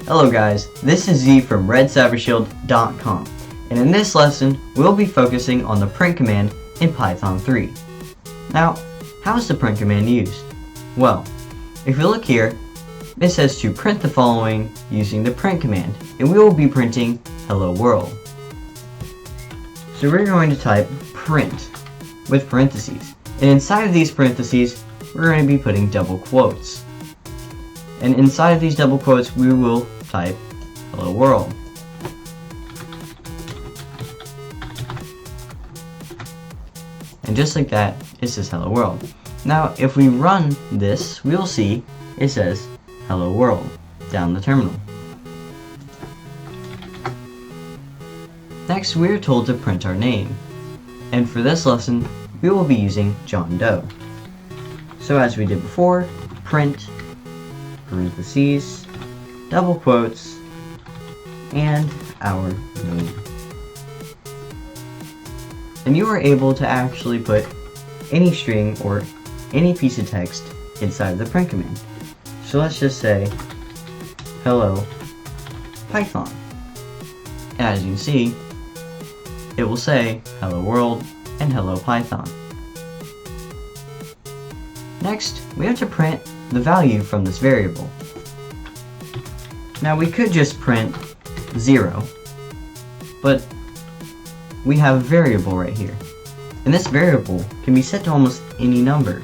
Hello guys, this is Z from RedCybershield.com, and in this lesson we'll be focusing on the print command in Python 3. Now, how is the print command used? Well, if you look here, it says to print the following using the print command, and we will be printing hello world. So we're going to type print with parentheses, and inside of these parentheses we're going to be putting double quotes. And inside of these double quotes we will type hello world. And just like that, it says hello world. Now if we run this, we will see it says hello world down the terminal. Next we are told to print our name, and for this lesson we will be using John Doe. So as we did before, print parentheses, double quotes, and our name. And you are able to actually put any string or any piece of text inside of the print command. So let's just say hello Python. And as you can see, it will say hello world and hello Python. Next, we have to print the value from this variable. Now we could just print 0, but we have a variable right here. And this variable can be set to almost any number.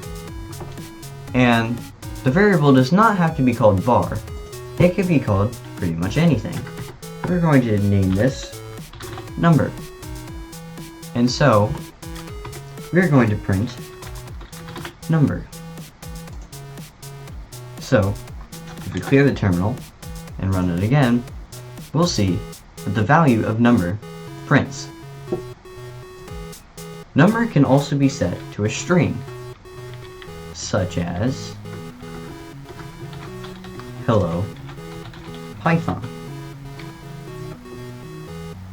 And the variable does not have to be called var. It could be called pretty much anything. We're going to name this number. And so, we're going to print number. So, if we clear the terminal and run it again, we'll see that the value of number prints. Number can also be set to a string, such as hello Python.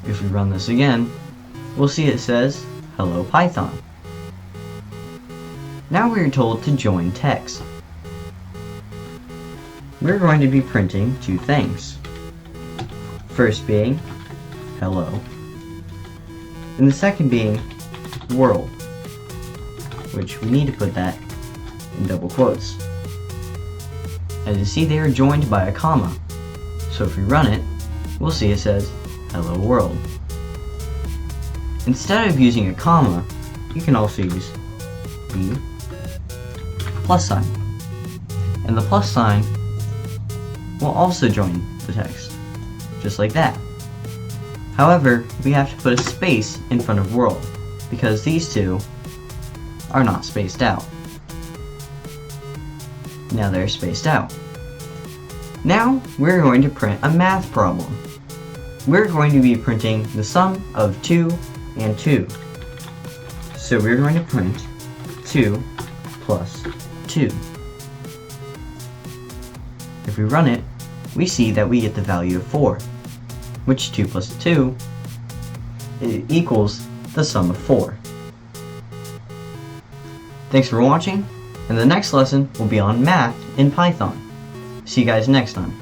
If we run this again, we'll see it says hello Python. Now we are told to join text. We're going to be printing two things. First being hello, and the second being world, which we need to put that in double quotes. As you see, they are joined by a comma. So if we run it, we'll see it says hello world. Instead of using a comma, you can also use the plus sign. And the plus sign will also join the text, just like that. However, we have to put a space in front of world, because these two are not spaced out. Now they're spaced out. Now we're going to print a math problem. We're going to be printing the sum of 2 and 2. So we're going to print 2 plus 2. If we run it, we see that we get the value of 4, which 2 plus 2 equals the sum of 4. Thanks for watching, and the next lesson will be on math in Python. See you guys next time.